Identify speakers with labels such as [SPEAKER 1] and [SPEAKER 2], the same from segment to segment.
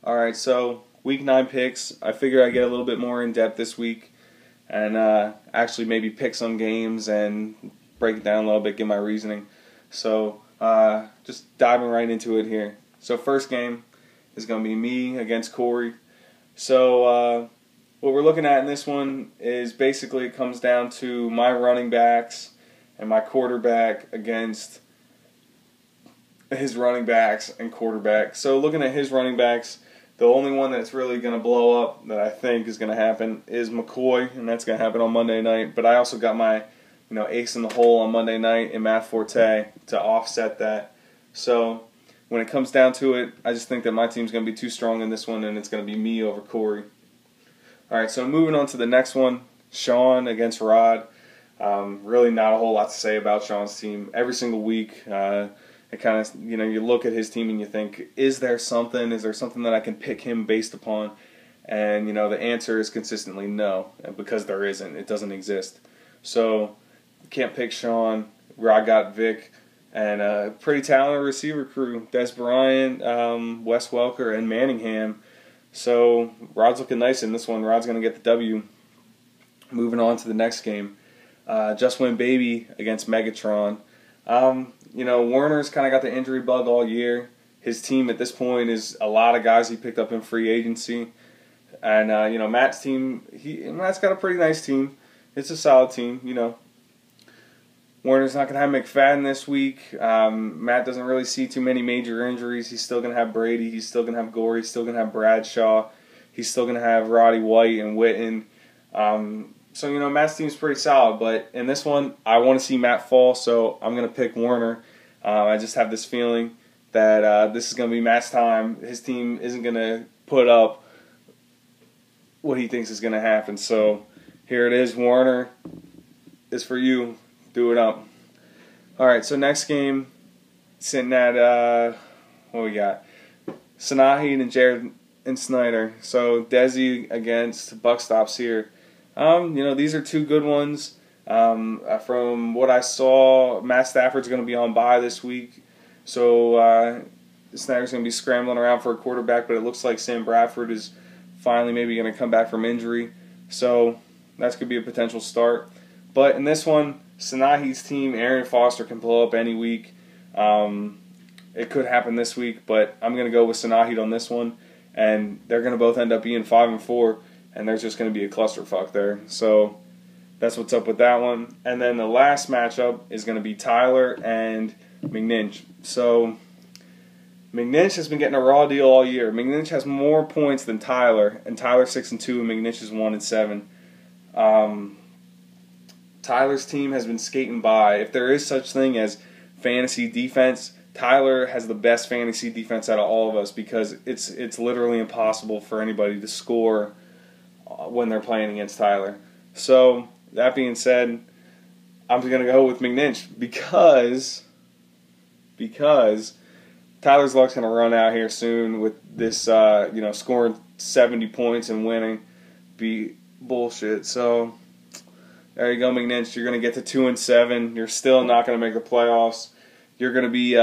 [SPEAKER 1] Alright, so week 9 picks. I figure I get a little bit more in depth this week and actually maybe pick some games and break it down a little bit, give my reasoning. So just diving right into it here. So first game is going to be me against Corey. So what we're looking at in this one is basically it comes down to my running backs and my quarterback against his running backs and quarterback. So looking at his running backs, the only one that's really going to blow up that I think is going to happen is McCoy, and that's going to happen on Monday night. But I also got my ace in the hole on Monday night in Matt Forte to offset that. So when it comes down to it, I just think that my team's going to be too strong in this one, and it's going to be me over Corey. All right, so moving on to the next one, Sean against Rod. Really not a whole lot to say about Sean's team. Every single week, it kind of, you look at his team and you think, is there something that I can pick him based upon? And, the answer is consistently no, because there isn't. It doesn't exist. So, can't pick Sean. Rod got Vic, and a pretty talented receiver crew. Des Bryant, Wes Welker, and Manningham. So, Rod's looking nice in this one. Rod's going to get the W. Moving on to the next game. Just Win Baby against Megatron. Warner's kind of got the injury bug all year. His team at this point is a lot of guys he picked up in free agency. And, Matt's team, Matt's got a pretty nice team. It's a solid team, Warner's not going to have McFadden this week. Matt doesn't really see too many major injuries. He's still going to have Brady. He's still going to have Gorey. He's still going to have Bradshaw. He's still going to have Roddy White and Witten. So, Matt's team's pretty solid, but in this one, I want to see Matt fall, so I'm going to pick Warner. I just have this feeling that this is going to be Matt's time. His team isn't going to put up what he thinks is going to happen. So, here it is. Warner is for you. Do it up. All right, so next game, sitting at, what we got? Sanahi and Jared and Snyder. So, Desi against Buckstops here. These are two good ones. From what I saw, Matt Stafford's going to be on bye this week, so Snyder's going to be scrambling around for a quarterback, but it looks like Sam Bradford is finally maybe going to come back from injury, so that could be a potential start. But in this one, Sanahi's team, Aaron Foster, can blow up any week. It could happen this week, but I'm going to go with Sanahi on this one, and they're going to both end up being 5-4. And there's just going to be a clusterfuck there. So that's what's up with that one. And then the last matchup is going to be Tyler and McNinch. So McNinch has been getting a raw deal all year. McNinch has more points than Tyler, and Tyler's 6-2, and McNinch is 1-7. Tyler's team has been skating by. If there is such thing as fantasy defense, Tyler has the best fantasy defense out of all of us because it's literally impossible for anybody to score when they're playing against Tyler. So, that being said, I'm going to go with McNinch because Tyler's luck's going to run out here soon with this, scoring 70 points and winning. Be bullshit. So, there you go, McNinch. You're going to get to 2-7. You're still not going to make the playoffs. You're going to be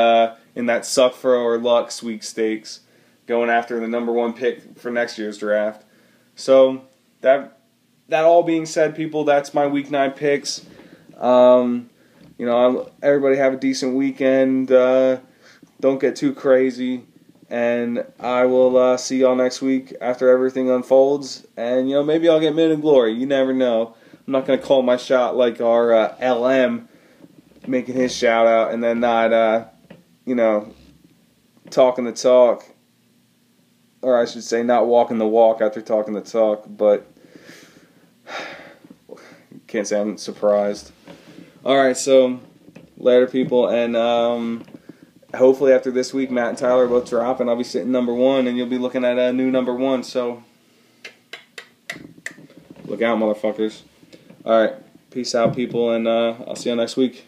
[SPEAKER 1] in that suck throw or luck sweepstakes going after the number 1 pick for next year's draft. So, that all being said, people, that's my Week 9 picks. Everybody have a decent weekend. Don't get too crazy. And I will see y'all next week after everything unfolds. And, maybe I'll get mid in glory. You never know. I'm not going to call my shot like our LM making his shout out and then not, talking the talk. Or I should say not walking the walk after talking the talk, but can't say I'm surprised. Alright, so later people, and hopefully after this week Matt and Tyler both drop and I'll be sitting number 1 and you'll be looking at a new number 1, so look out, motherfuckers. Alright, peace out people, and I'll see you next week.